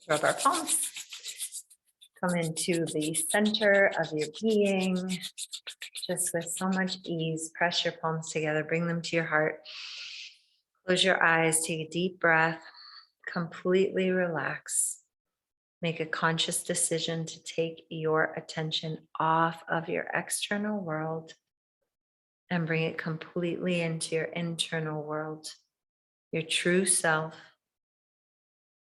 Rub our palms. Come into the center of your being, just with so much ease. Press your palms together, bring them to your heart. Close your eyes, take a deep breath, completely relax. Make a conscious decision to take your attention off of your external world and bring it completely into your internal world, your true self,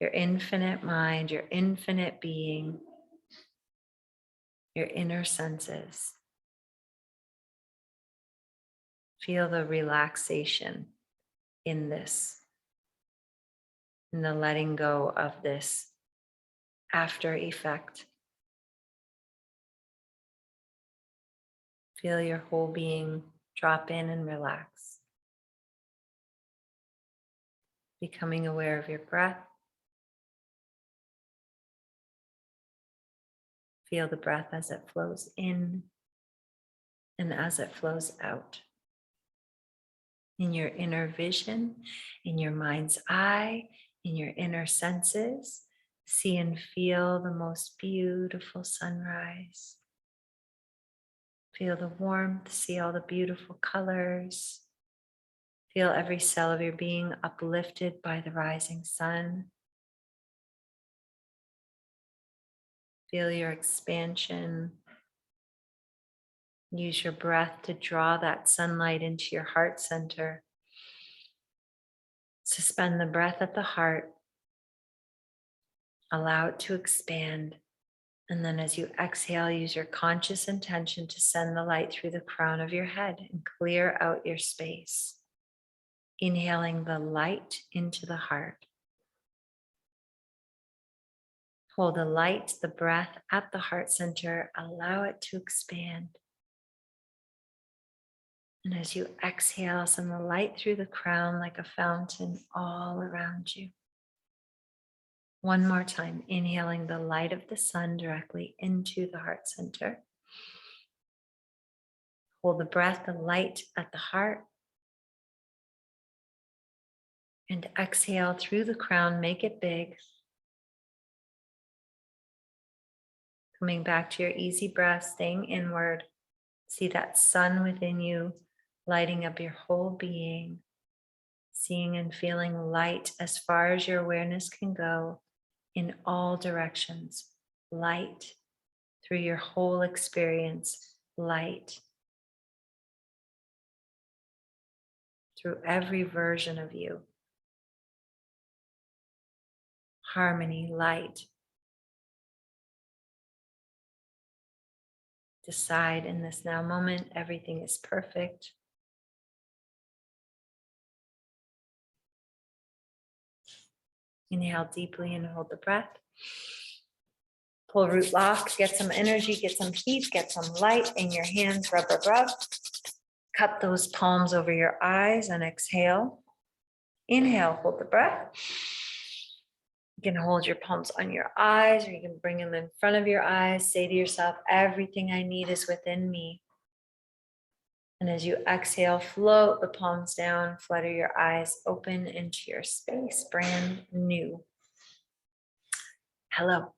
your infinite mind, your infinite being, your inner senses. Feel the relaxation in this, in the letting go of this after effect. Feel your whole being drop in and relax. Becoming aware of your breath. Feel the breath as it flows in and as it flows out. In your inner vision, in your mind's eye, in your inner senses, see and feel the most beautiful sunrise. Feel the warmth, see all the beautiful colors. Feel every cell of your being uplifted by the rising sun. Feel your expansion. Use your breath to draw that sunlight into your heart center. Suspend the breath at the heart. Allow it to expand. And then as you exhale, use your conscious intention to send the light through the crown of your head and clear out your space. Inhaling the light into the heart. Hold the light, the breath at the heart center. Allow it to expand. And as you exhale, send the light through the crown like a fountain all around you. One more time, inhaling the light of the sun directly into the heart center. Hold the breath, the light at the heart. And exhale through the crown, make it big. Coming back to your easy breath, staying inward. See that sun within you, lighting up your whole being. Seeing and feeling light as far as your awareness can go in all directions. Light through your whole experience. Light through every version of you. Harmony, light. Decide in this now moment, everything is perfect. Inhale deeply and hold the breath. Pull root lock, get some energy, get some heat, get some light in your hands. Rub, rub, rub. Cup those palms over your eyes and exhale. Inhale, hold the breath. You can hold your palms on your eyes, or you can bring them in front of your eyes. Say to yourself, everything I need is within me. And as you exhale, float the palms down, flutter your eyes open into your space, brand new. Hello.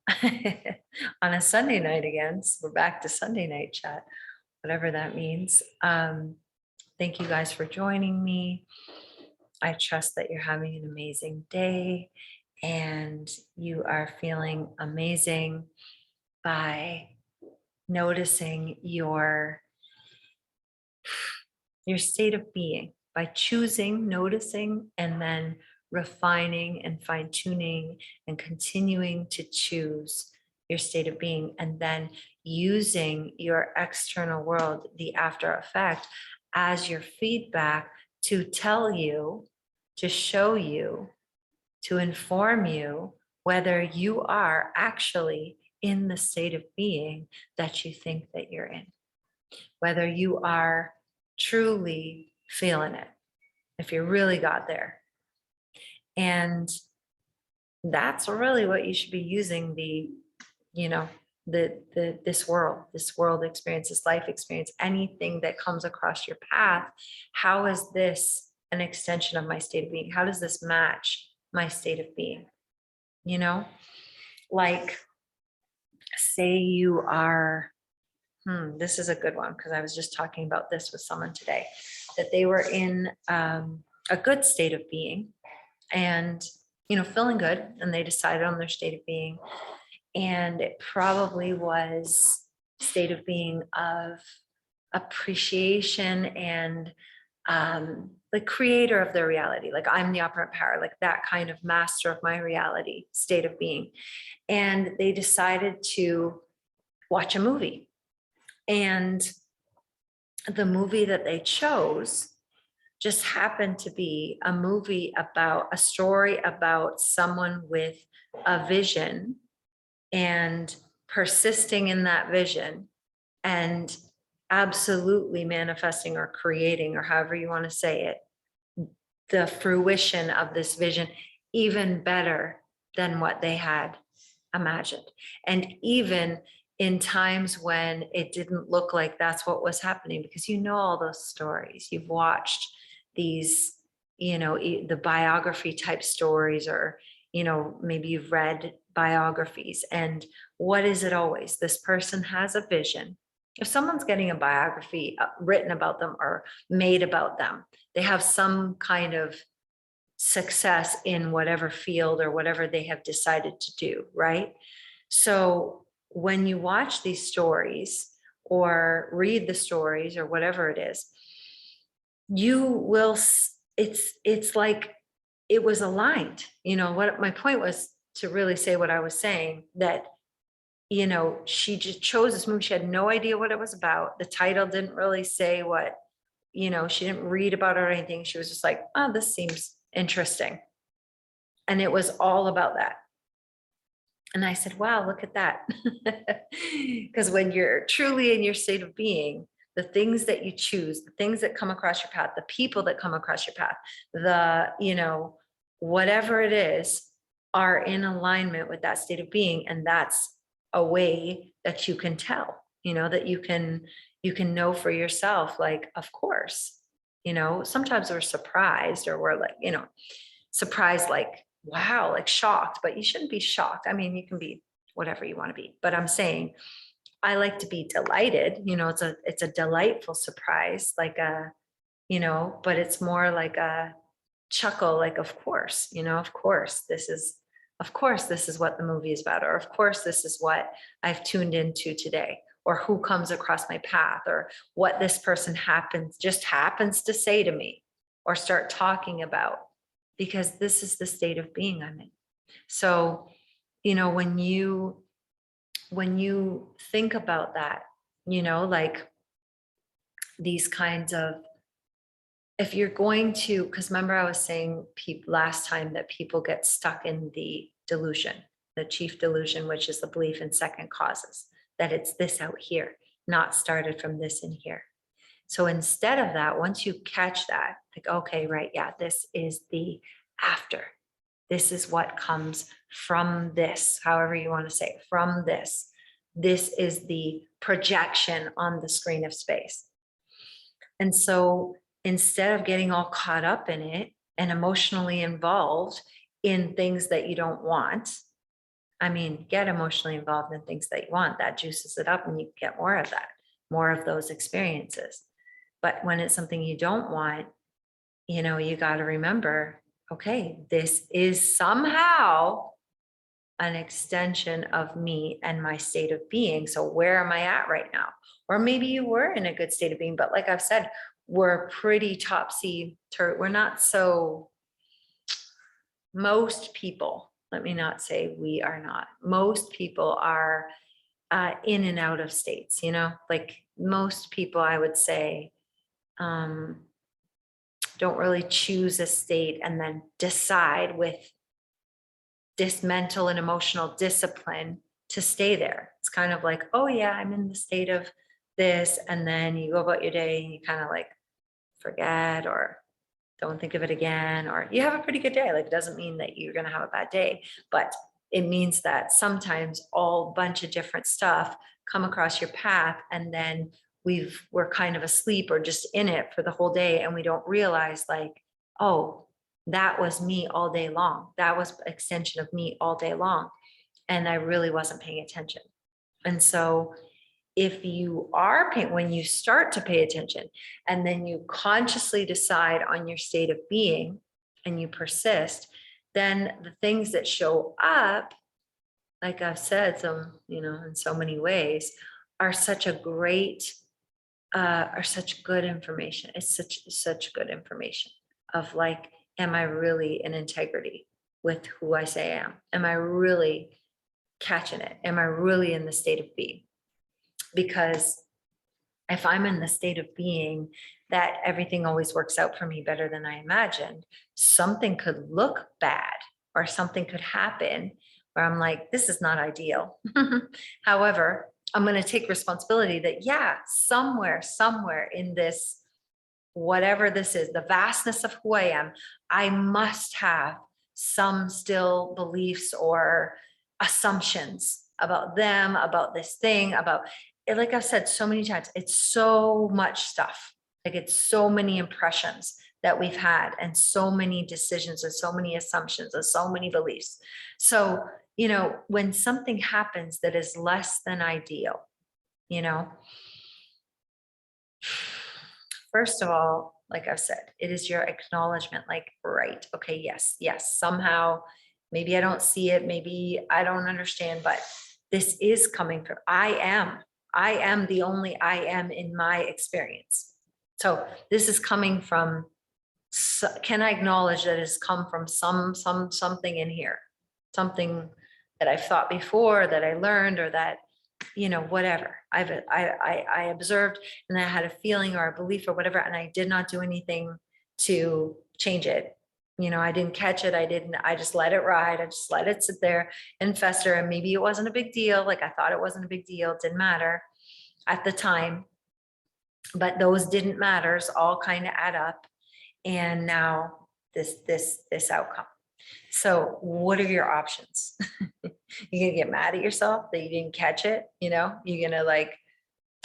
On a Sunday night again. So we're back to Sunday night chat, whatever that means. Thank you guys for joining me. I trust that you're having an amazing day and you are feeling amazing by noticing your state of being, by choosing, noticing, and then refining and fine-tuning and continuing to choose your state of being, and then using your external world, the after effect, as your feedback to tell you, to show you, to inform you whether you are actually in the state of being that you think that you're in, whether you are truly feeling it, if you really got there. And that's really what you should be using this world experience, this life experience, anything that comes across your path. How is this an extension of my state of being? How does this match my state of being? like, say you are, this is a good one, because I was just talking about this with someone today, that they were in a good state of being and, feeling good, and they decided on their state of being. And it probably was state of being of appreciation and the creator of their reality. Like, I'm the operant power, like that kind of master of my reality state of being. And they decided to watch a movie. And the movie that they chose just happened to be a movie about a story about someone with a vision and persisting in that vision and absolutely manifesting or creating, or however you want to say it, the fruition of this vision even better than what they had imagined. And even in times when it didn't look like that's what was happening, because all those stories, you've watched these, the biography type stories, or, maybe you've read biographies. And what is it always? This person has a vision. If someone's getting a biography written about them or made about them, they have some kind of success in whatever field or whatever they have decided to do, right? So when you watch these stories or read the stories or whatever it is, you will, it's like it was aligned. What my point was to really say what I was saying, that she just chose this movie. She had no idea what it was about. The title didn't really say what, she didn't read about it or anything. She was just like, oh, this seems interesting. And it was all about that. And I said, wow, look at that. Because when you're truly in your state of being, the things that you choose, the things that come across your path, the people that come across your path, whatever it is, are in alignment with that state of being. And that's a way that you can tell, that you can know for yourself, like, of course, sometimes we're surprised, or we're like, surprised, like, wow, like shocked, but you shouldn't be shocked. I mean, you can be whatever you want to be, but I'm saying I like to be delighted. It's a delightful surprise, like but it's more like a chuckle, like, of course, of course, this is what the movie is about, or of course, this is what I've tuned into today, or who comes across my path, or what this person happens to say to me or start talking about, because this is the state of being I'm in. So, when you think about that, like these kinds of, if you're going to, because remember I was saying last time that people get stuck in the delusion, the chief delusion, which is the belief in second causes, that it's this out here, not started from this in here. So instead of that, once you catch that, like, okay, right, yeah, this is the after. This is what comes from this, however you want to say it, from this. This is the projection on the screen of space. And so instead of getting all caught up in it and emotionally involved in things that you don't want, I mean, get emotionally involved in things that you want. That juices it up and you get more of that, more of those experiences. But when it's something you don't want, you got to remember, okay, this is somehow an extension of me and my state of being. So where am I at right now? Or maybe you were in a good state of being, but like I've said, we're pretty we're not so, most people, let me not say we are not, most people are in and out of states, like most people, I would say, don't really choose a state and then decide with this mental and emotional discipline to stay there. It's kind of like, oh yeah, I'm in the state of this. And then you go about your day and you kind of like forget or don't think of it again, or you have a pretty good day. Like, it doesn't mean that you're going to have a bad day, but it means that sometimes all bunch of different stuff come across your path, and then we're kind of asleep or just in it for the whole day, and we don't realize, like, oh, that was me all day long. That was an extension of me all day long. and I really wasn't paying attention. And so if you are paying, when you start to pay attention and then you consciously decide on your state of being and you persist, then the things that show up, like I've said, in so many ways, are such a great, are such good information. It's such good information of like, am I really in integrity with who I say I am? Am I really catching it? Am I really in the state of being? Because if I'm in the state of being that everything always works out for me better than I imagined, something could look bad or something could happen where I'm like, this is not ideal. However, I'm going to take responsibility that, yeah, somewhere in this, whatever this is, the vastness of who I am, I must have some still beliefs or assumptions about them, about this thing, about it. Like I've said so many times, it's so much stuff. Like it's so many impressions that we've had and so many decisions and so many assumptions and so many beliefs. So, when something happens that is less than ideal, first of all, like I've said, it is your acknowledgement, like, right, okay, yes, somehow, maybe I don't see it, maybe I don't understand, but this is coming from, I am the only I am in my experience. So this is coming from, can I acknowledge that it's come from something in here, something that I've thought before, that I learned, or that, whatever I observed, and I had a feeling or a belief or whatever, and I did not do anything to change it. I didn't catch it. I just let it ride. I just let it sit there and fester. And maybe it wasn't a big deal. Like I thought it wasn't a big deal. It didn't matter at the time, but those didn't matters all kind of add up. And now this outcome. So what are your options? You're gonna get mad at yourself that you didn't catch it, you're gonna like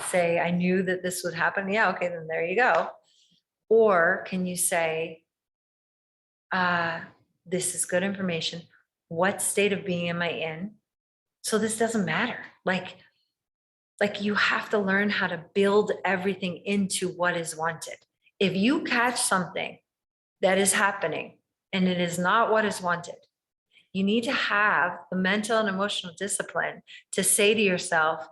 say, I knew that this would happen. Yeah, okay, then there you go. Or can you say, this is good information. What state of being am I in? So this doesn't matter. Like you have to learn how to build everything into what is wanted. If you catch something that is happening and it is not what is wanted, you need to have the mental and emotional discipline to say to yourself,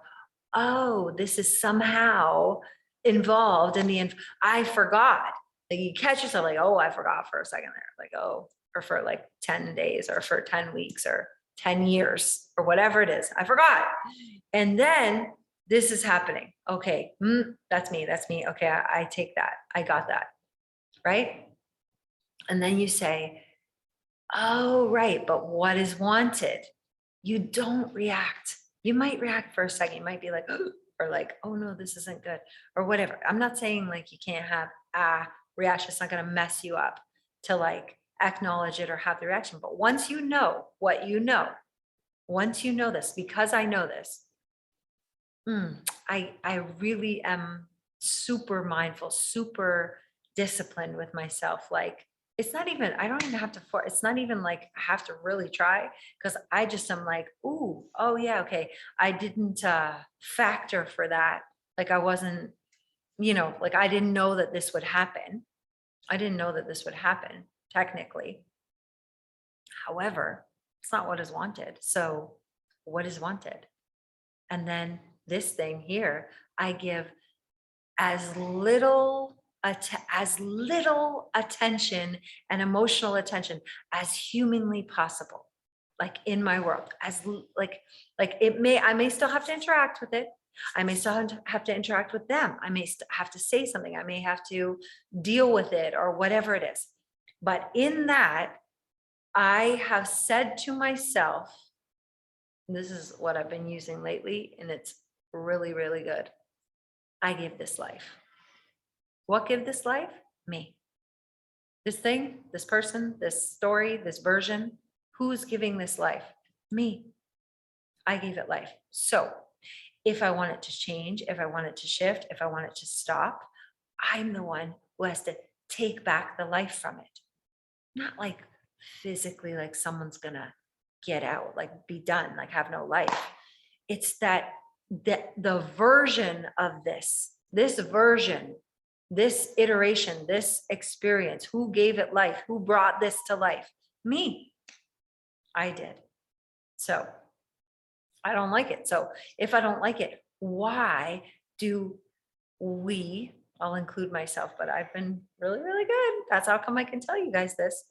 oh, this is somehow involved in I forgot. Like you catch yourself like, oh, I forgot for a second there. Like, oh, or for like 10 days or for 10 weeks or 10 years or whatever it is. I forgot. And then this is happening. Okay. That's me. Okay. I take that. I got that. Right. And then you say, oh, right. But what is wanted? You don't react. You might react for a second. You might be like, or like, oh no, this isn't good, or whatever. I'm not saying like you can't have a reaction. It's not going to mess you up to like acknowledge it or have the reaction. But once you know what you know, once you know this, because I know this, I really am super mindful, super disciplined with myself. Like it's not even, I don't even have to, it's not even like I have to really try, because I just am like, ooh, oh yeah, okay. I didn't factor for that. Like I wasn't, like I didn't know that this would happen. I didn't know that this would happen technically. However, it's not what is wanted. So what is wanted? And then this thing here, I give as little attention and emotional attention as humanly possible, like in my world, like I may still have to interact with it. I may still have to interact with them. I may have to say something. I may have to deal with it or whatever it is. But in that, I have said to myself, and this is what I've been using lately, and it's really, really good. I give this life. What give this life? Me. This thing, this person, this story, this version, who's giving this life? Me. I gave it life. So if I want it to change, if I want it to shift, if I want it to stop, I'm the one who has to take back the life from it. Not like physically, like someone's gonna get out, like be done, like have no life. It's that the version of this version, this iteration, this experience, who gave it life, who brought this to life? Me. I did. So I don't like it. So if I don't like it, why do we, I'll include myself, but I've been really, really good. That's how come I can tell you guys this.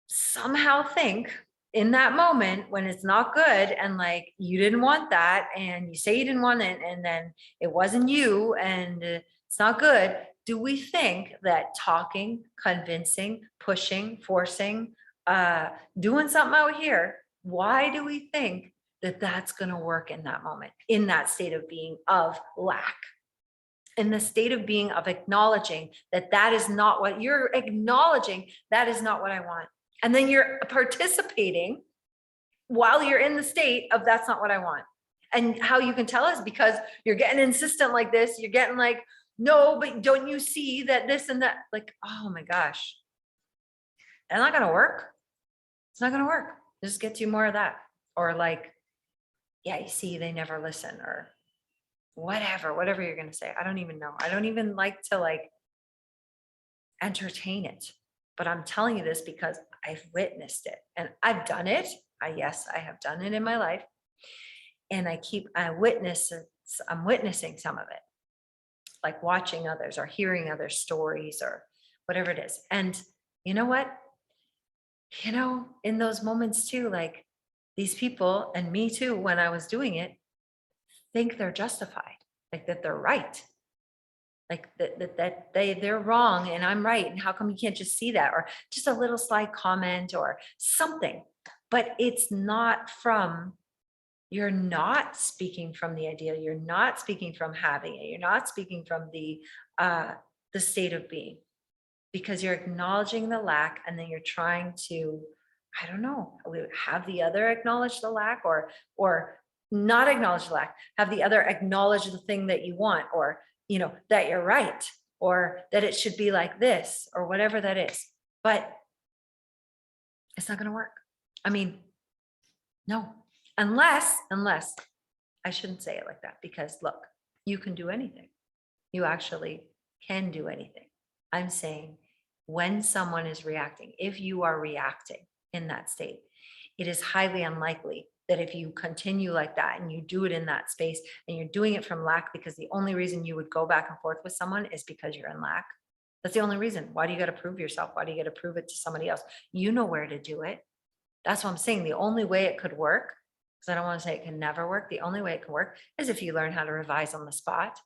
Somehow think in that moment when it's not good and like you didn't want that and you say you didn't want it and then it wasn't you and it's not good. Do we think that talking, convincing, pushing, forcing, doing something out here, why do we think that that's going to work in that moment, in that state of being of lack? In the state of being of acknowledging that that is not what you're acknowledging, that is not what I want. And then you're participating while you're in the state of that's not what I want. And how you can tell is because you're getting insistent like this, you're getting like, no, but don't you see that this and that? Like, oh my gosh, that's not going to work. It's not going to work. Just get you more of that. Or like, yeah, you see, they never listen, or whatever you're going to say. I don't even know. I don't even like to like entertain it, but I'm telling you this because I've witnessed it and I've done it. Yes, I have done it in my life. And I'm witnessing some of it, like watching others or hearing other stories or whatever it is. And you know what? In those moments too, like these people and me too, when I was doing it, think they're justified, like that they're right. Like that they're wrong and I'm right. And how come you can't just see that? Or just a little slight comment or something. But it's not from, you're not speaking from the ideal. You're not speaking from having it. You're not speaking from the state of being, because you're acknowledging the lack and then you're trying to, I don't know, have the other acknowledge the lack or not acknowledge the lack, have the other acknowledge the thing that you want, or that you're right, or that it should be like this, or whatever that is. But it's not going to work. I mean, no, unless I shouldn't say it like that, because look, you can do anything. You actually can do anything. I'm saying when someone is reacting, if you are reacting in that state, it is highly unlikely that if you continue like that and you do it in that space and you're doing it from lack, because the only reason you would go back and forth with someone is because you're in lack. That's the only reason. Why do you got to prove yourself? Why do you got to prove it to somebody else? You know where to do it. That's what I'm saying. The only way it could work, because I don't want to say it can never work. The only way it can work is if you learn how to revise on the spot.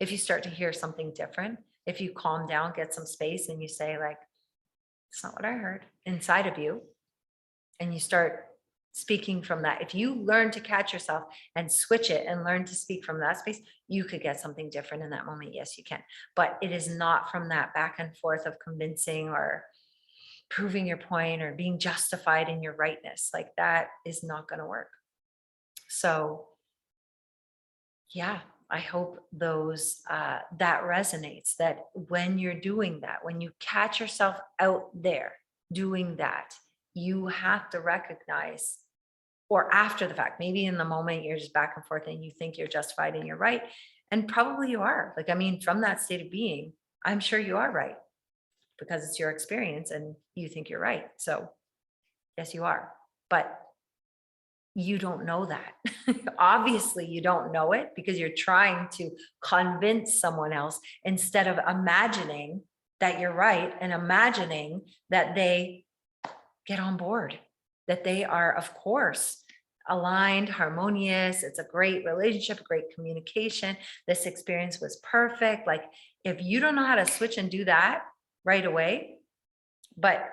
If you start to hear something different, if you calm down, get some space, and you say like, it's not what I heard inside of you. And you start speaking from that. If you learn to catch yourself and switch it and learn to speak from that space, you could get something different in that moment. Yes, you can. But it is not from that back and forth of convincing or proving your point or being justified in your rightness. Like that is not going to work. So yeah, I hope that resonates, that when you're doing that, when you catch yourself out there doing that, you have to recognize, or after the fact, maybe in the moment you're just back and forth and you think you're justified and you're right. And probably you are. Like, I mean, from that state of being, I'm sure you are right, because it's your experience and you think you're right. So yes, you are. But you don't know that. Obviously, you don't know it because you're trying to convince someone else instead of imagining that you're right and imagining that they get on board, that they are, of course, aligned, harmonious. It's a great relationship, great communication. This experience was perfect. Like, if you don't know how to switch and do that right away, but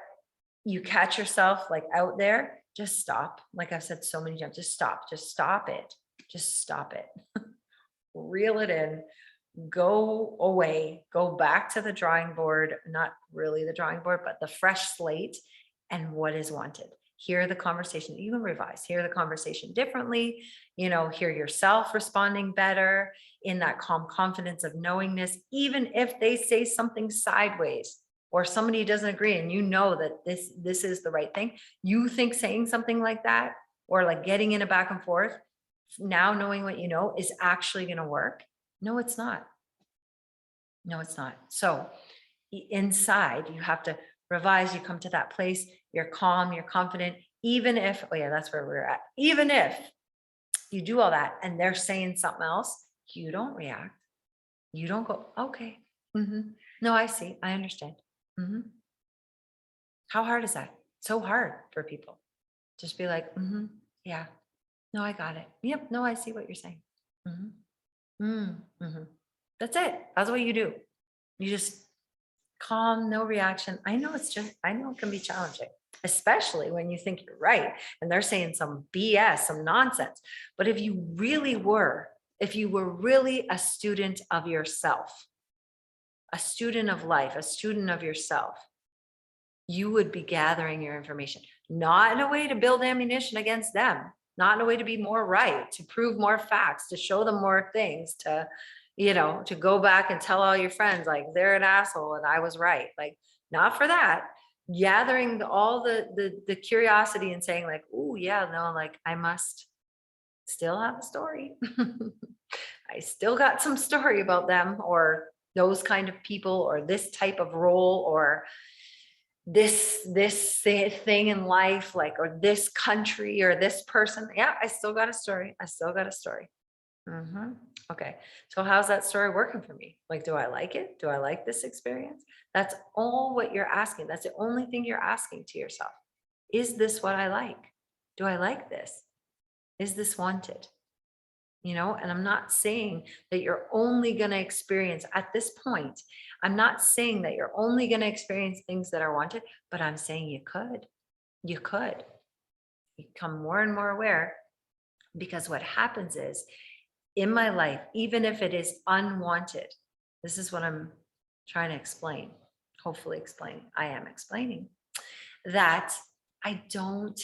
you catch yourself like out there, just stop. Like I've said so many times, just stop it. Just stop it. Reel it in, go away, go back to the drawing board, not really the drawing board, but the fresh slate, and what is wanted. Hear the conversation, even revise, hear the conversation differently, hear yourself responding better in that calm confidence of knowingness, even if they say something sideways. or somebody doesn't agree and you know that this is the right thing, you think saying something like that or like getting in a back and forth, now knowing what you know, is actually going to work? No, it's not. No, it's not. So inside, you have to revise. You come to that place, you're calm, you're confident, even if, oh yeah, that's where we're at. Even if you do all that and they're saying something else, you don't react. You don't go, okay. No, I see. I understand. How hard is that? So hard for people. Just be like, yeah, no, I got it. Yep. No, I see what you're saying. That's it. That's what you do. You just calm, no reaction. I know I know it can be challenging, especially when you think you're right and they're saying some BS, some nonsense. But if you were really a student of yourself, a student of life, a student of yourself, you would be gathering your information, not in a way to build ammunition against them, not in a way to be more right, to prove more facts, to show them more things, to, to go back and tell all your friends, like, they're an asshole and I was right. Like, not for that. Gathering all the curiosity and saying like, oh yeah, no, like I must still have a story. I still got some story about them or those kind of people or this type of role or this thing in life, like, or this country or this person. Yeah, I still got a story. Okay, so how's that story working for me? Like, do I like it? Do I like this experience? That's all what you're asking. That's the only thing you're asking to yourself. Is this what I like? Do I like this? Is this wanted? And I'm not saying that you're only going to experience at this point. I'm not saying that you're only going to experience things that are wanted, but I'm saying you could become more and more aware, because what happens is, in my life, even if it is unwanted, this is what I'm trying to explain, hopefully explain. I am explaining that I don't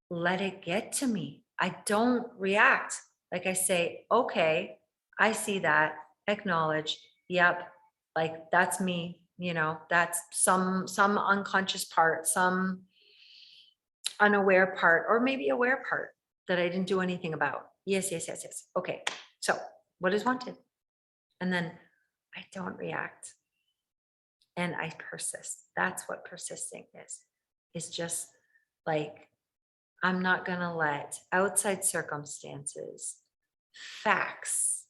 let it get to me. I don't react. Like, I say, okay, I see that, acknowledge, yep, like that's me, that's some unconscious part, some unaware part, or maybe aware part that I didn't do anything about. Yes. Okay, so what is wanted? And then I don't react and I persist. That's what persisting is just like, I'm not going to let outside circumstances, facts,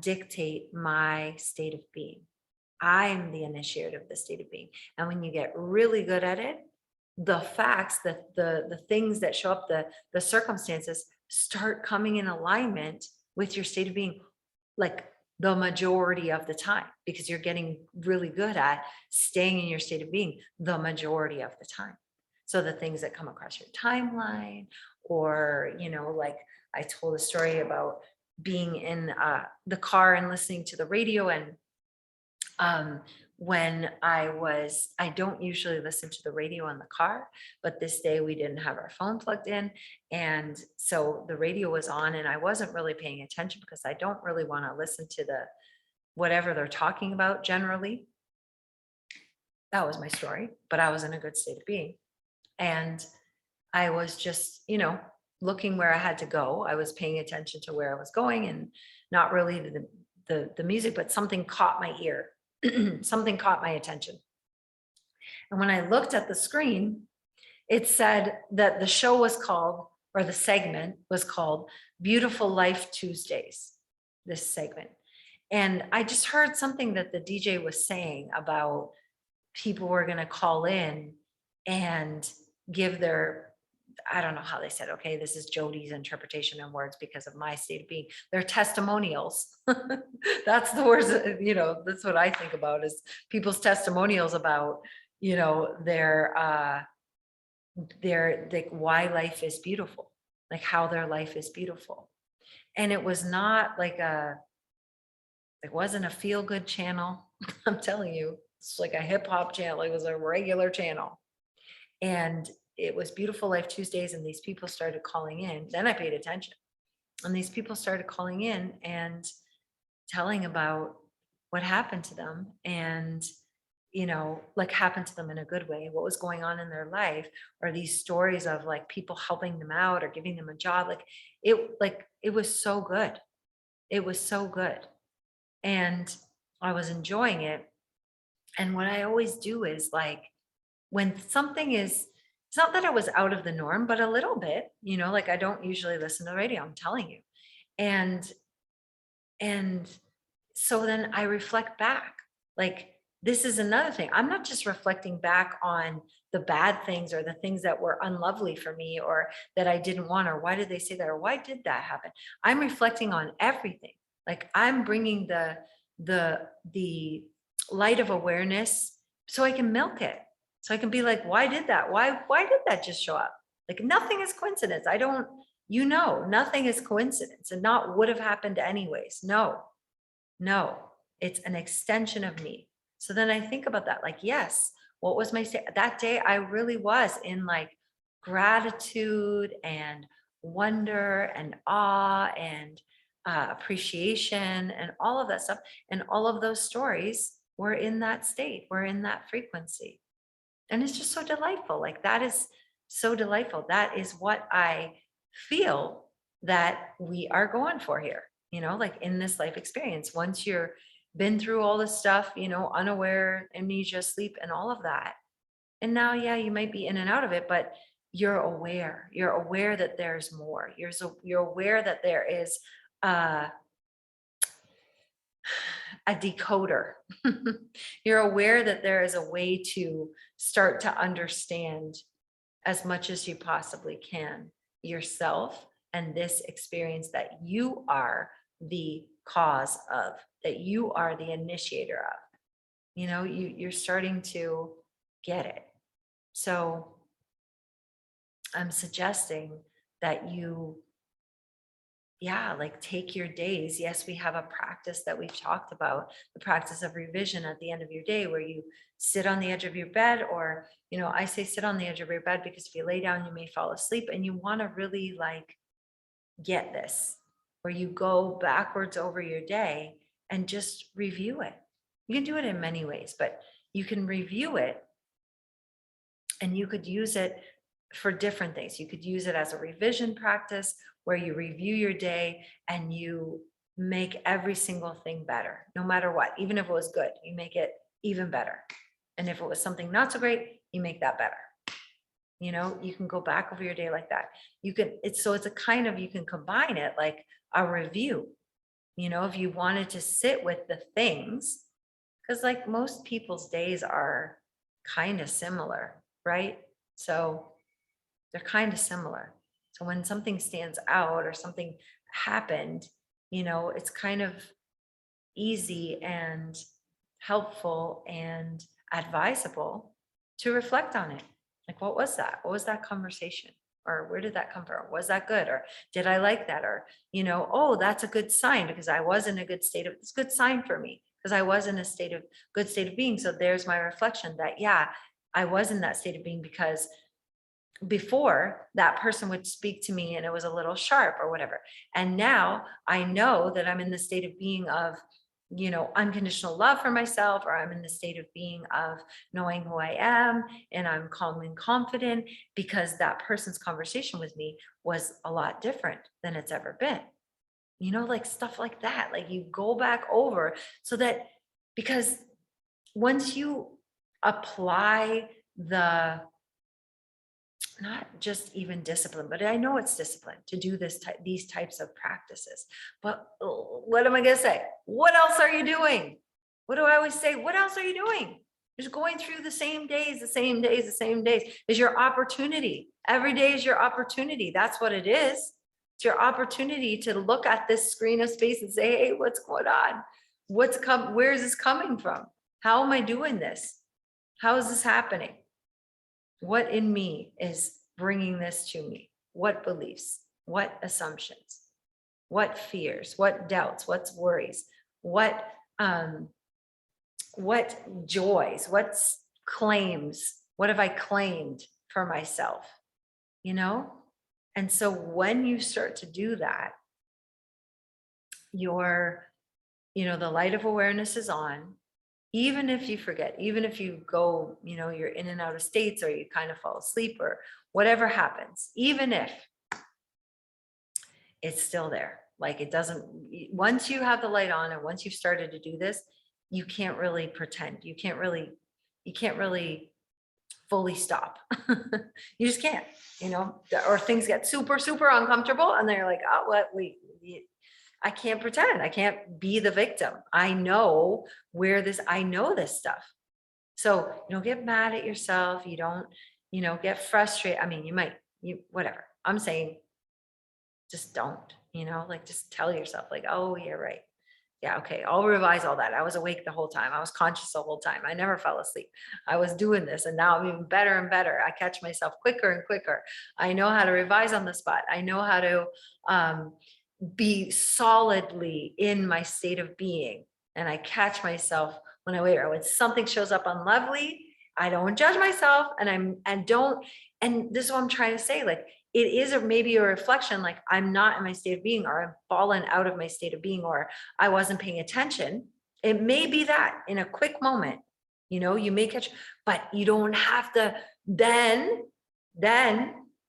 dictate my state of being. I'm the initiator of the state of being. And when you get really good at it, the facts, the things that show up, the circumstances start coming in alignment with your state of being, like the majority of the time, because you're getting really good at staying in your state of being the majority of the time. So the things that come across your timeline, or, like I told a story about being in the car and listening to the radio, and when I don't usually listen to the radio in the car, but this day we didn't have our phone plugged in. And so the radio was on and I wasn't really paying attention because I don't really want to listen to whatever they're talking about generally. That was my story, but I was in a good state of being. And I was just, looking where I had to go. I was paying attention to where I was going and not really the music, but something caught my ear. Something caught my attention. And when I looked at the screen, it said that the show was called, or the segment was called, Beautiful Life Tuesdays, this segment. And I just heard something that the DJ was saying about people were going to call in and give I don't know how they said, okay, this is Jody's interpretation in words because of my state of being, their testimonials. That's the words, that's what I think about, is people's testimonials about, their like why life is beautiful, like how their life is beautiful. And it was not like it wasn't a feel good channel. I'm telling you, it's like a hip hop channel. It was a regular channel. And it was Beautiful Life Tuesdays, and these people started calling in. Then I paid attention, and these people started calling in and telling about what happened to them. And like happened to them in a good way, what was going on in their life, or these stories of like people helping them out or giving them a job. It was so good. It was so good. And I was enjoying it. And what I always do is like when something is, it's not that it was out of the norm, but a little bit, like I don't usually listen to the radio, I'm telling you. And and so then I reflect back. Like, this is another thing. I'm not just reflecting back on the bad things or the things that were unlovely for me or that I didn't want, or why did they say that, or why did that happen? I'm reflecting on everything. Like, I'm bringing the light of awareness so I can milk it. So I can be like, why did that? Why did that just show up? Like, nothing is coincidence. I don't, nothing is coincidence, and not would have happened anyways. No, it's an extension of me. So then I think about that, like, yes, what was my state? That day I really was in like gratitude and wonder and awe and appreciation and all of that stuff. And all of those stories were in that state, were in that frequency. And it's just so delightful. Like, that is so delightful. That is what I feel that we are going for here, like in this life experience. Once you're been through all this stuff, unaware, amnesia, sleep, and all of that. And now, yeah, you might be in and out of it, but you're aware. You're aware that there's more. You're aware that there is uh, a decoder. You're aware that there is a way to start to understand as much as you possibly can yourself and this experience that you are the cause of, that you are the initiator of. You're starting to get it. So I'm suggesting that you, like, take your days. Yes, we have a practice that we've talked about, the practice of revision at the end of your day, where you sit on the edge of your bed, or, I say sit on the edge of your bed because if you lay down, you may fall asleep, and you want to really like get this, where you go backwards over your day and just review it. You can do it in many ways, but you can review it, and you could use it for different things. You could use it as a revision practice where you review your day and you make every single thing better, no matter what. Even if it was good, you make it even better. And if it was something not so great, you make that better. You can go back over your day like that. It's a kind of, you can combine it like a review. If you wanted to sit with the things, because like most people's days are kind of similar, right? So they're kind of similar. So when something stands out or something happened, it's kind of easy and helpful and advisable to reflect on it. Like, what was that? What was that conversation? Or where did that come from? Was that good? Or did I like that? Or, oh, that's a good sign because I was in a good state of, it's a good sign for me because I was in a good state of being. So there's my reflection that, yeah, I was in that state of being because before that person would speak to me and it was a little sharp or whatever. And now I know that I'm in the state of being of, unconditional love for myself, or I'm in the state of being of knowing who I am, and I'm calm and confident because that person's conversation with me was a lot different than it's ever been. Like stuff like that. Like, you go back over so that, because once you apply not just even discipline, but I know it's discipline to do these types of practices. But what am I going to say? What else are you doing? What do I always say? What else are you doing? Just going through the same days, the same days, the same days is your opportunity. Every day is your opportunity. That's what it is. It's your opportunity to look at this screen of space and say, hey, what's going on? Where is this coming from? How am I doing this? How is this happening? What in me is bringing this to me? What beliefs? What assumptions? What fears? What doubts? What worries? What joys? What claims? What have I claimed for myself? And so when you start to do that, the light of awareness is on, even if you forget, even if you go, you're in and out of states or you kind of fall asleep or whatever happens, even if it's still there. Like it doesn't, once you have the light on and once you've started to do this, you can't really pretend. You can't really fully stop. You just can't, or things get super, super uncomfortable and they're like, oh, what, I can't pretend. I can't be the victim. I know I know this stuff. So you don't get mad at yourself. You don't, get frustrated. I mean, whatever. I'm saying just don't, like just tell yourself like, oh, you're right. Yeah, okay, I'll revise all that. I was awake the whole time. I was conscious the whole time. I never fell asleep. I was doing this and now I'm even better and better. I catch myself quicker and quicker. I know how to revise on the spot. I know how to be solidly in my state of being. And I catch myself when I wait, or when something shows up unlovely, I don't judge myself and this is what I'm trying to say. Like it is maybe a reflection, like I'm not in my state of being, or I've fallen out of my state of being, or I wasn't paying attention. It may be that in a quick moment, you may catch, but you don't have to then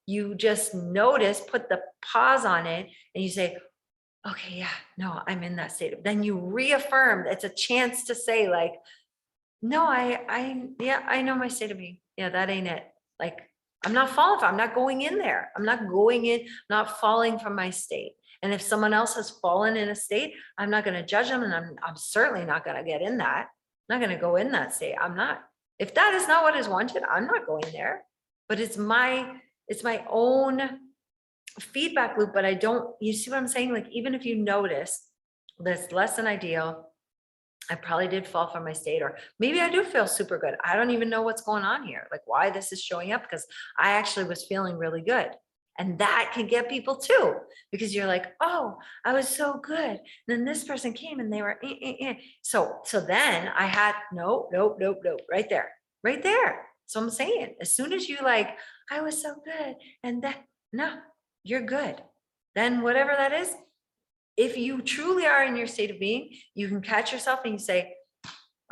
you just notice, put the pause on it and you say, okay, yeah, no, I'm in that state. Then you reaffirm, it's a chance to say like, no, yeah, I know my state of being. Yeah, that ain't it. Like, I'm not falling I'm not going in there. I'm not going in, not falling from my state. And if someone else has fallen in a state, I'm not going to judge them. And I'm certainly not going to get in that. I'm not going to go in that state. I'm not, if that is not what is wanted, I'm not going there. But it's my own feedback loop. But you see what I'm saying? Like, even if you notice that's less than ideal, I probably did fall from my state, or maybe I do feel super good. I don't even know what's going on here, like why this is showing up, because I actually was feeling really good. And that can get people too, because you're like, oh, I was so good. And then this person came and they were, So then I had, nope, right there, right there. So I'm saying, as soon as you like, I was so good. And that, no, you're good. Then whatever that is, if you truly are in your state of being, you can catch yourself and you say,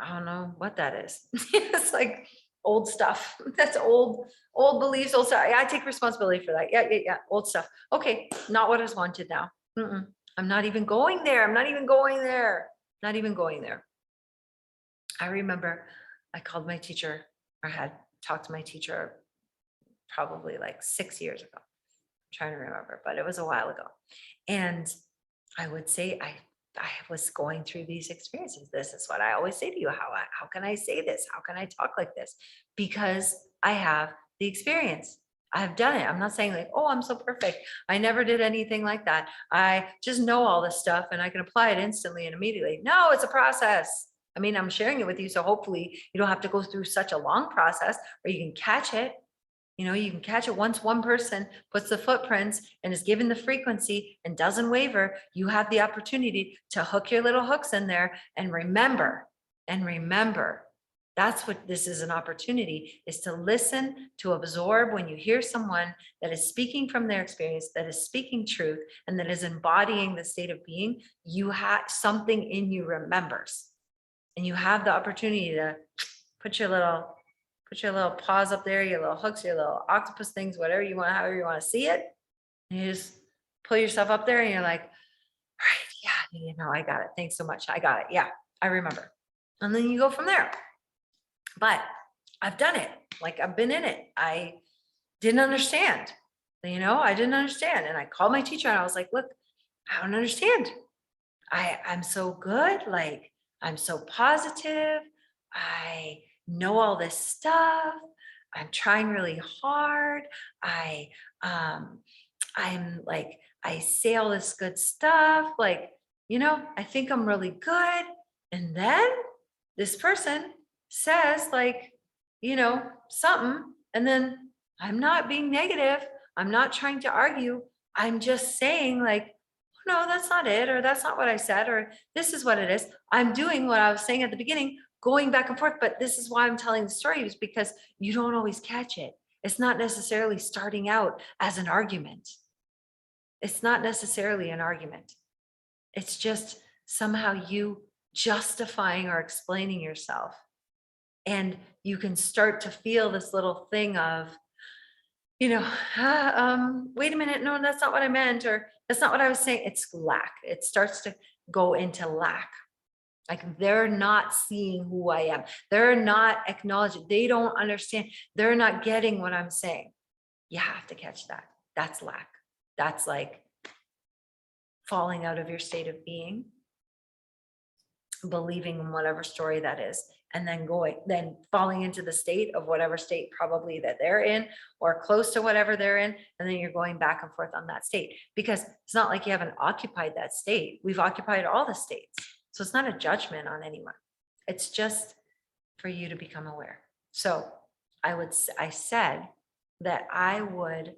I don't know what that is. It's like old stuff. That's old beliefs, old stuff. I take responsibility for that. Yeah. Old stuff. Okay, not what is wanted now. I'm not even going there. I'm not even going there. Not even going there. I remember I called my teacher, or had talked to my teacher probably like 6 years ago. I'm trying to remember, but it was a while ago. And I would say I was going through these experiences. This is what I always say to you. How can I say this? How can I talk like this? Because I have the experience. I've done it. I'm not saying like, oh, I'm so perfect. I never did anything like that. I just know all this stuff and I can apply it instantly and immediately. No, it's a process. I mean, I'm sharing it with you, so hopefully you don't have to go through such a long process, or you can catch it. You can catch it once one person puts the footprints and is given the frequency and doesn't waver. You have the opportunity to hook your little hooks in there and remember. That's what this is, an opportunity, is to listen, to absorb. When you hear someone that is speaking from their experience, that is speaking truth, and that is embodying the state of being, you have something in you remembers. And you have the opportunity to put your little paws up there, your little hooks, your little octopus things, whatever you want, however you want to see it. And you just pull yourself up there and you're like, right, yeah, I got it. Thanks so much. I got it. Yeah, I remember. And then you go from there. But I've done it. Like, I've been in it. I didn't understand. I didn't understand. And I called my teacher and I was like, look, I don't understand. I'm so good. Like, I'm so positive. I know all this stuff. I'm trying really hard. I'm like, I say all this good stuff. Like, I think I'm really good. And then this person says like, something. And then I'm not being negative. I'm not trying to argue. I'm just saying like, no, that's not it, or that's not what I said, or this is what it is. I'm doing what I was saying at the beginning, going back and forth. But this is why I'm telling the story, is because you don't always catch it. It's not necessarily starting out as an argument. It's not necessarily an argument. It's just somehow you justifying or explaining yourself. And you can start to feel this little thing of, wait a minute, no, that's not what I meant, or that's not what I was saying. It's lack. It starts to go into lack. Like they're not seeing who I am. They're not acknowledging. They don't understand. They're not getting what I'm saying. You have to catch that. That's lack. That's like falling out of your state of being, believing in whatever story that is, and then falling into the state of whatever state probably that they're in, or close to whatever they're in. And then you're going back and forth on that state, because it's not like you haven't occupied that state. We've occupied all the states. So it's not a judgment on anyone. It's just for you to become aware. So I said that I would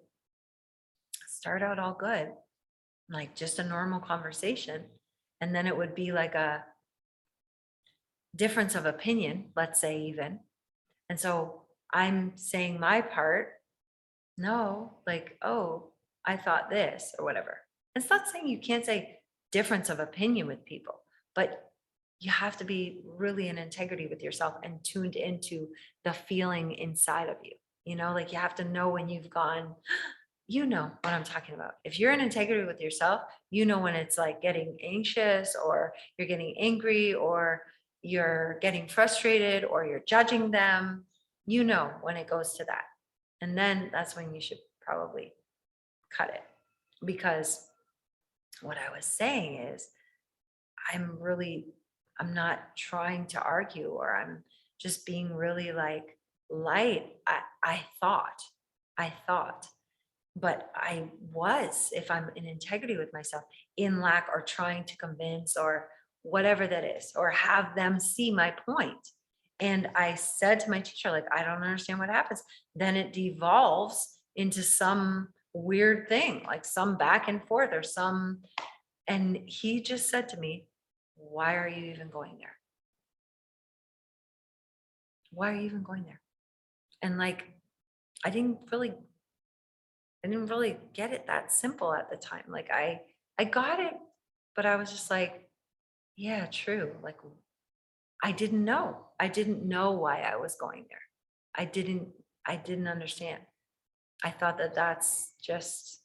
start out all good, like just a normal conversation. And then it would be like a difference of opinion, let's say, even. And so I'm saying my part, no, like, oh, I thought this or whatever. It's not saying you can't say difference of opinion with people, but you have to be really in integrity with yourself and tuned into the feeling inside of you. Like you have to know when you've gone, you know what I'm talking about. If you're in integrity with yourself, you know when it's like getting anxious, or you're getting angry, or you're getting frustrated, or you're judging them. You know when it goes to that. And then that's when you should probably cut it. Because what I was saying is, I'm not trying to argue, or I'm just being really like light. I thought, but I was, if I'm in integrity with myself, in lack, or trying to convince, or whatever that is, or have them see my point. And I said to my teacher, like, I don't understand what happens. Then it devolves into some weird thing, like some back and forth, or some, and he just said to me, why are you even going there? Why are you even going there? And like, I didn't really get it that simple at the time. Like I got it, but I was just like, yeah, true. Like I didn't know. I didn't know why I was going there. I didn't understand. I thought that that's just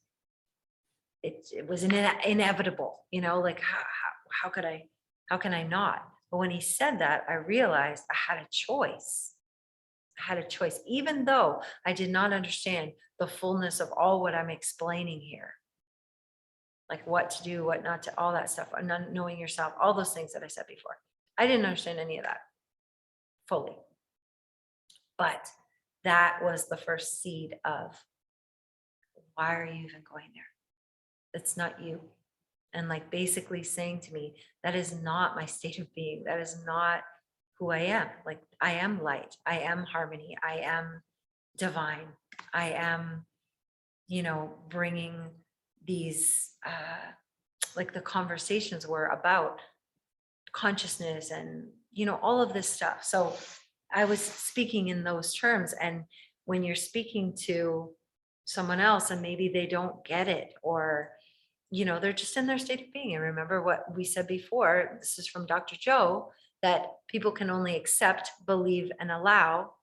it was inevitable, like how can I not? But when he said that, I realized I had a choice. Even though I did not understand the fullness of all what I'm explaining here, like what to do, what not to, all that stuff, and not knowing yourself, all those things that I said before. I didn't understand any of that fully. But that was the first seed of, why are you even going there? That's not you. And like basically saying to me, that is not my state of being. That is not who I am. Like I am light. I am harmony. I am divine. I am, bringing these, like the conversations were about consciousness and, all of this stuff. So I was speaking in those terms. And when you're speaking to someone else and maybe they don't get it, or, they're just in their state of being. And remember what we said before, this is from Dr. Joe, that people can only accept, believe, and allow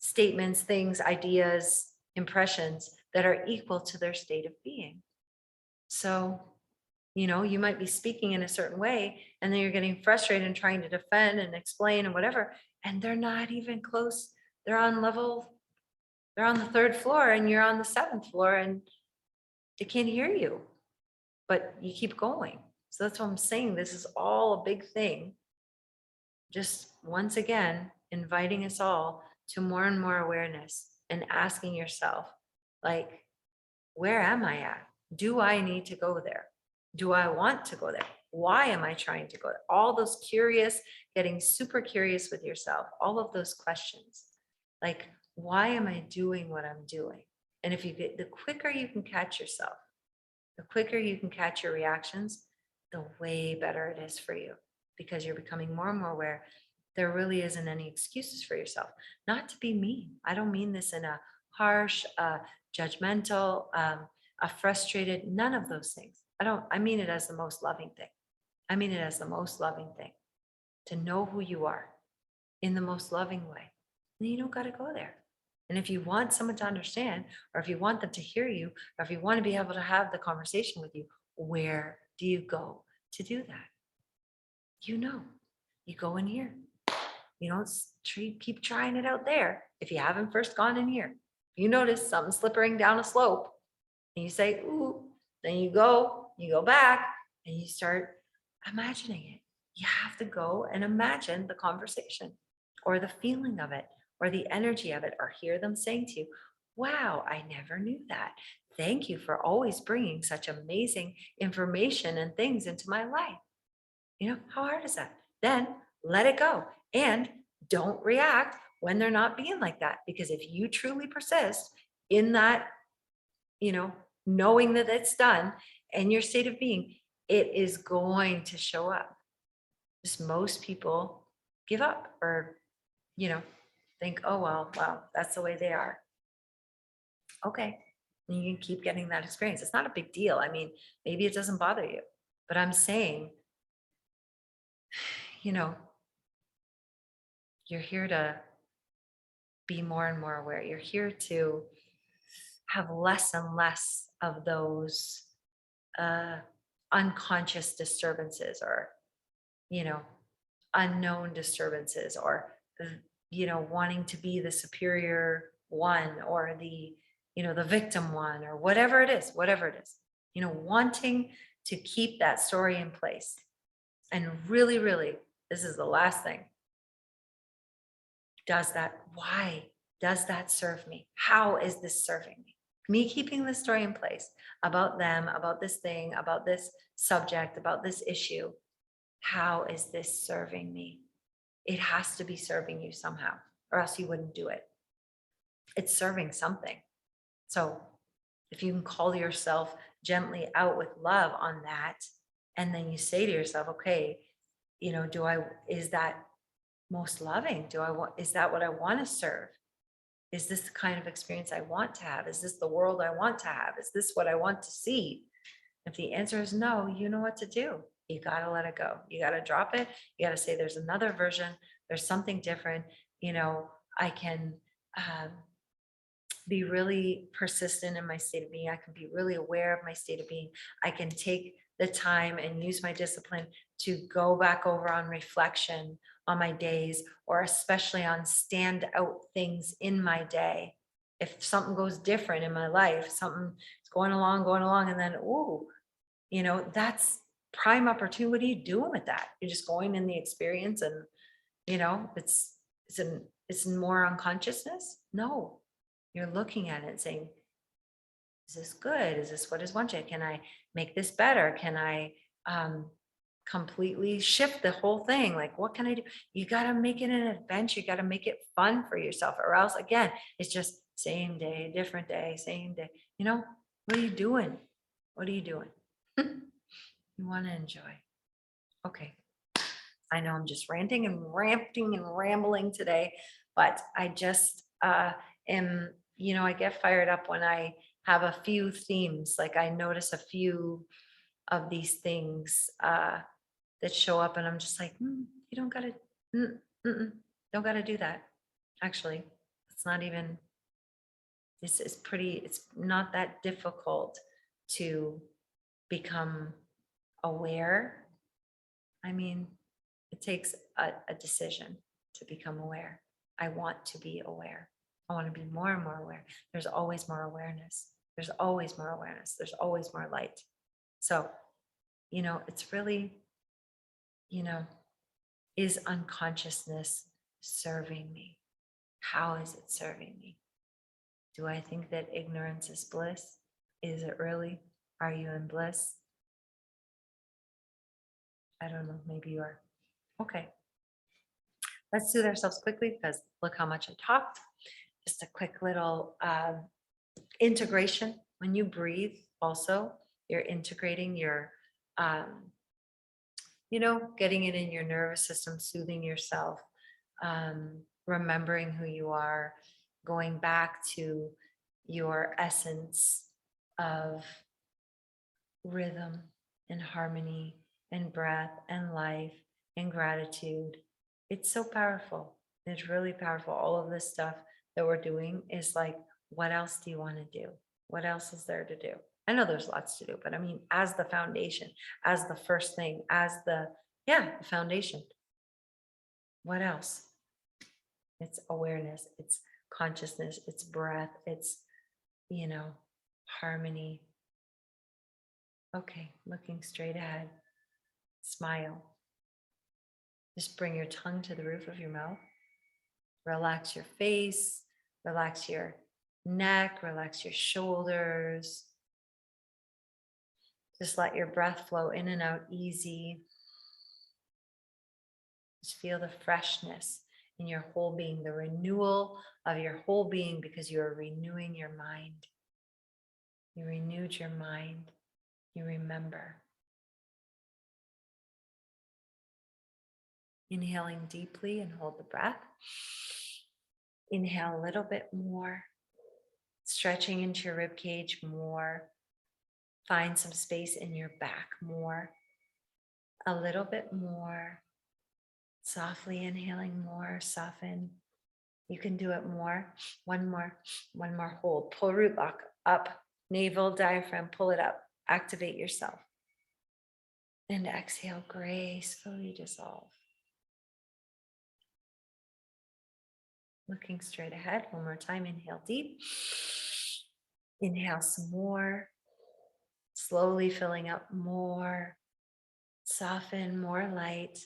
statements, things, ideas, impressions that are equal to their state of being. So, you might be speaking in a certain way, and then you're getting frustrated and trying to defend and explain and whatever, and they're not even close. They're on the third floor and you're on the seventh floor, and they can't hear you, but you keep going. So that's what I'm saying. This is all a big thing. Just once again, inviting us all to more and more awareness, and asking yourself, like, where am I at? Do I need to go there? Do I want to go there? Why am I trying to go there? All those curious, getting super curious with yourself, all of those questions. Like, why am I doing what I'm doing? And if you get, the quicker you can catch yourself, the quicker you can catch your reactions, the way better it is for you, because you're becoming more and more aware. There really isn't any excuses for yourself. Not to be mean. I don't mean this in a harsh, judgmental, a frustrated, none of those things. I mean it as the most loving thing. I mean it as the most loving thing. to know who you are in the most loving way, then you don't got to go there. And if you want someone to understand, or if you want them to hear you, or if you want to be able to have the conversation with you, where do you go to do that? You go in here. You don't keep trying it out there if you haven't first gone in here. You notice something slipping down a slope and you say, ooh, then you go back and you start imagining it. You have to go and imagine the conversation or the feeling of it or the energy of it, or hear them saying to you, wow, I never knew that. Thank you for always bringing such amazing information and things into my life. How hard is that? Then let it go and don't react when they're not being like that. Because if you truly persist in that, knowing that it's done and your state of being, it is going to show up. Just most people give up or, think, oh, well, that's the way they are. Okay. And you can keep getting that experience. It's not a big deal. I mean, maybe it doesn't bother you, but I'm saying, you're here to be more and more aware. You're here to have less and less of those unconscious disturbances or, unknown disturbances or, wanting to be the superior one or the victim one or whatever it is, wanting to keep that story in place. And really, really, this is the last thing. Why does that serve me? How is this serving me? Me keeping the story in place about them, about this thing, about this subject, about this issue. How is this serving me? It has to be serving you somehow, or else you wouldn't do it. It's serving something. So if you can call yourself gently out with love on that, and then you say to yourself, okay, is that most loving? Is that what I want to serve? Is this the kind of experience I want to have? Is this the world I want to have? Is this what I want to see? If the answer is no, you know what to do. You got to let it go. You got to drop it. You got to say, there's another version. There's something different. I can be really persistent in my state of being. I can be really aware of my state of being. I can take the time and use my discipline to go back over on reflection on my days, or especially on standout things in my day. If something goes different in my life, something's going along, and then, that's prime opportunity. What are you doing with that? You're just going in the experience and, it's more unconsciousness. No, you're looking at it and saying, is this good? Is this what is wanted? Can I make this better? Can I completely shift the whole thing? Like, what can I do? You got to make it an adventure. You got to make it fun for yourself, or else again, it's just same day, different day, same day. What are you doing? What are you doing? You want to enjoy. Okay. I know I'm just ranting and rambling today, but I just am, I get fired up when I have a few themes. Like I notice a few of these things that show up, and I'm just like, you don't gotta, don't gotta do that. Actually, it's not even, it's not that difficult to become aware. I mean, it takes a decision to become aware. I want to be aware. I want to be more and more aware. There's always more awareness. There's always more awareness. There's always more light. So, it's really, is unconsciousness serving me? How is it serving me? Do I think that ignorance is bliss? Is it really? Are you in bliss? I don't know. Maybe you are. Okay. Let's soothe ourselves quickly, because look how much I talked. Just a quick little integration. When you breathe, also, you're integrating your, getting it in your nervous system, soothing yourself, remembering who you are, going back to your essence of rhythm and harmony and breath and life and gratitude. It's so powerful. It's really powerful. All of this stuff that we're doing is like, what else do you want to do? What else is there to do? I know there's lots to do, but I mean, as the foundation, as the first thing, as the foundation. What else? It's awareness, it's consciousness, it's breath, it's, harmony. Okay, looking straight ahead. Smile. Just bring your tongue to the roof of your mouth. Relax your face, relax your neck, relax your shoulders. Just let your breath flow in and out easy. Just feel the freshness in your whole being, the renewal of your whole being, because you are renewing your mind. You renewed your mind. You remember. Inhaling deeply and hold the breath. Inhale a little bit more. Stretching into your rib cage more. Find some space in your back more. A little bit more. Softly inhaling more. Soften. You can do it more. One more hold. Pull root lock up. Navel, diaphragm, pull it up. Activate yourself. And exhale, gracefully dissolve. Looking straight ahead. One more time. Inhale deep. Inhale some more. Slowly filling up more. Soften, more light.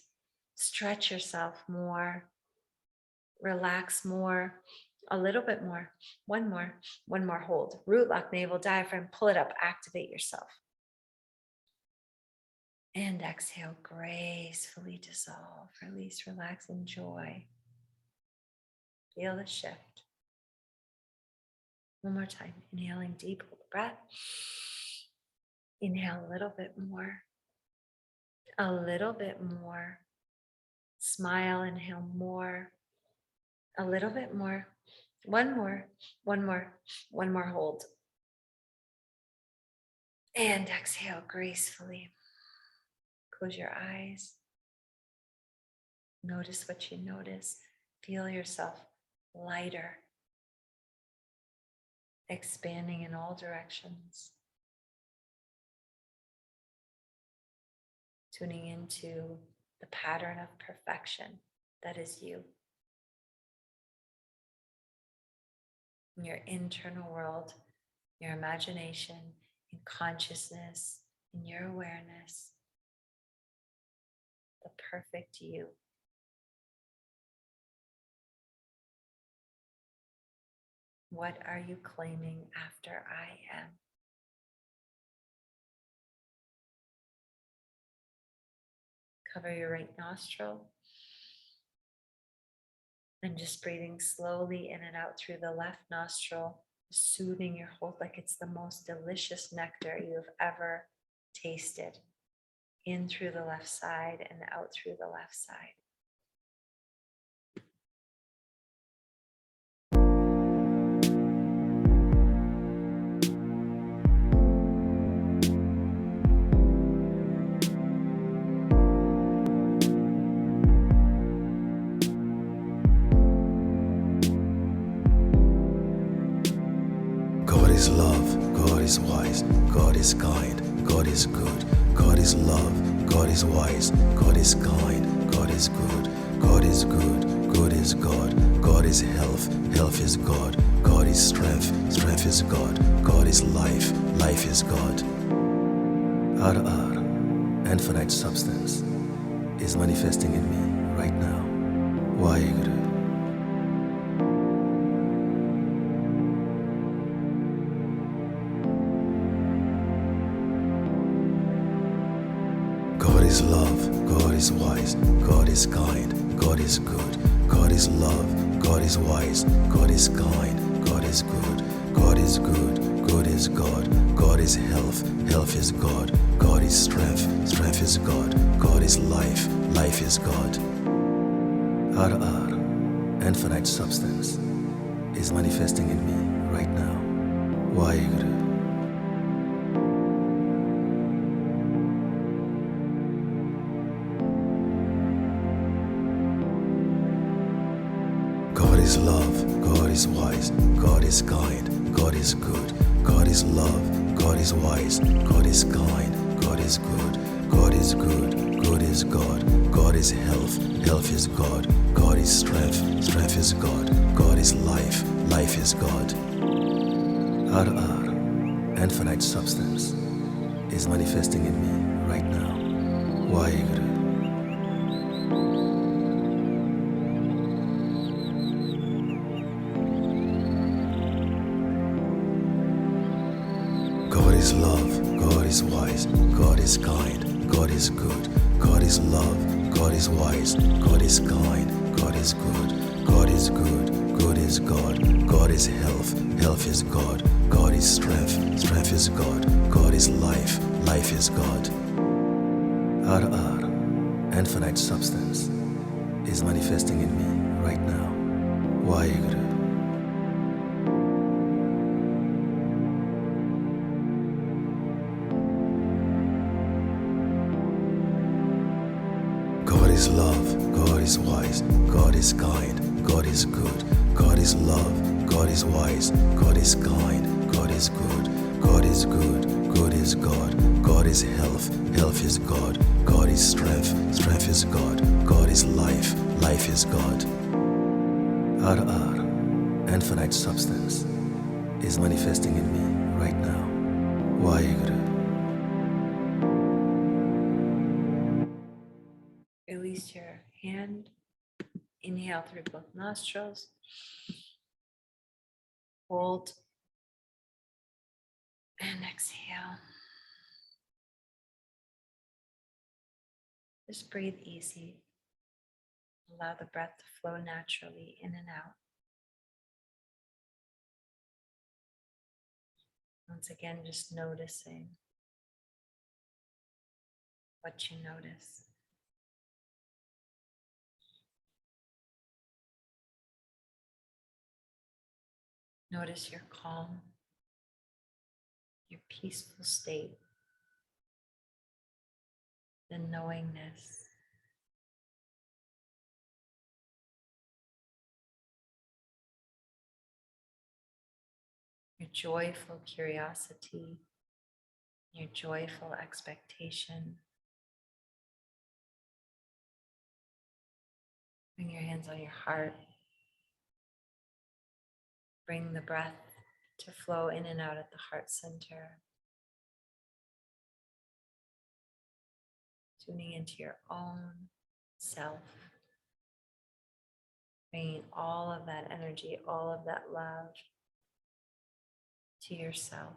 Stretch yourself more. Relax more. A little bit more. One more hold. Root lock, navel, diaphragm, pull it up. Activate yourself. And exhale, gracefully dissolve. Release, relax, enjoy. Feel the shift. One more time. Inhaling deep, hold the breath. Inhale a little bit more. A little bit more. Smile, inhale more. A little bit more. One more hold. And exhale gracefully. Close your eyes. Notice what you notice. Feel yourself lighter, expanding in all directions. Tuning into the pattern of perfection that is you. In your internal world, your imagination, in consciousness, in your awareness, the perfect you. What are you claiming after I am? Cover your right nostril and just breathing slowly in and out through the left nostril, soothing your whole, like it's the most delicious nectar you have ever tasted. In through the left side and out through the left side. God is love, God is wise, God is kind, God is good, God is love, God is wise, God is kind, God is good, God is good, good is God, God is health, health is God, God is strength, strength is God, God is life, life is God. Infinite substance, is manifesting in me right now. Waheguru. God is love, God is wise, God is kind, God is good, God is love, God is wise, God is kind, God is good, God is good, good is God, God is health, health is God, God is strength, strength is God, God is life, life is God. Infinite substance, is manifesting in me right now. Waheguru. is kind, God is good, God is love, God is wise, God is kind, God is good, God is good, good is God, God is health, health is God, God is strength, strength is God, God is life, life is God. Infinite substance, is manifesting in me right now. Waheguru. God is love, God is wise, God is kind, God is good, God is love, God is wise, God is kind, God is good, God is good, good is God, God is health, health is God, God is strength, strength is God, God is life, life is God. Infinite substance, is manifesting in me right now. Waheguru. God is love, God is wise, God is kind, God is good, God is love, God is wise, God is kind, God is good, God is good, good is God, God is health, health is God, God is strength, strength is God, God is life, life is God. Infinite substance, is manifesting in me right now. Waheguru. Release your hand. Inhale through both nostrils. Hold. And exhale. Just breathe easy. Allow the breath to flow naturally in and out. Once again, just noticing what you notice. Notice your calm, your peaceful state, the knowingness. Your joyful curiosity, your joyful expectation. Bring your hands on your heart. Bring the breath to flow in and out at the heart center. Tuning into your own self. Bringing all of that energy, all of that love to yourself.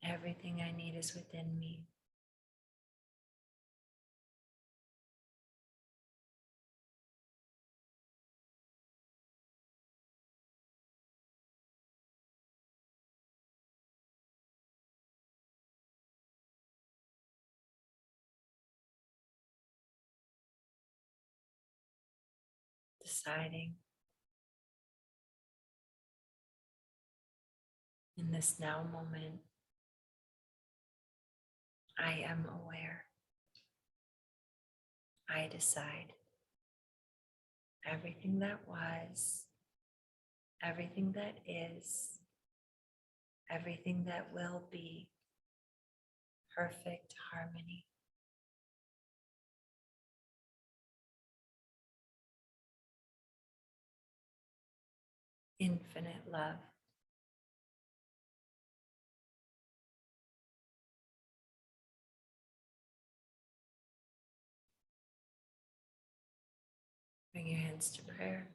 Everything I need is within me. Deciding in this now moment, I am aware. I decide everything that was, everything that is, everything that will be, perfect harmony. Infinite love. Bring your hands to prayer,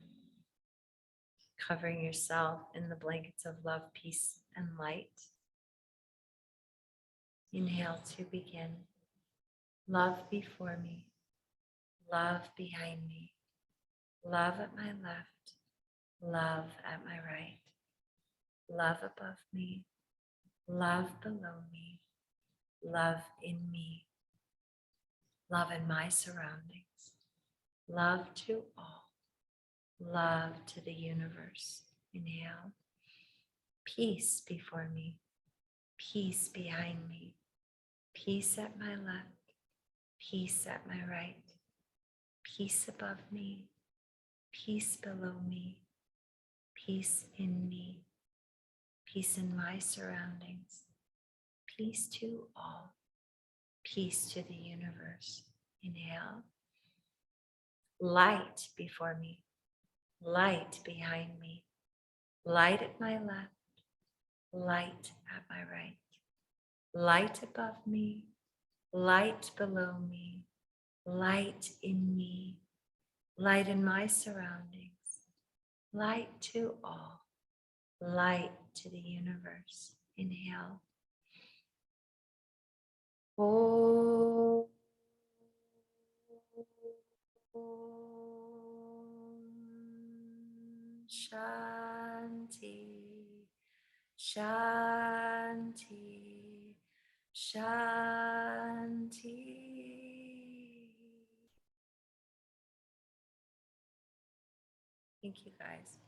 covering yourself in the blankets of love, peace, and light. Inhale to begin. Love before me, love behind me, love at my left, love at my right, love above me, love below me, love in me, love in my surroundings, love to all, love to the universe. Inhale. Peace before me, peace behind me, peace at my left, peace at my right, peace above me, peace below me, peace in me, peace in my surroundings, peace to all, peace to the universe. Inhale. Light before me, light behind me, light at my left, light at my right, light above me, light below me, light in me, light in my surroundings, light to all, light to the universe. Inhale. Om Shanti, Shanti, Shanti. Thank you, guys.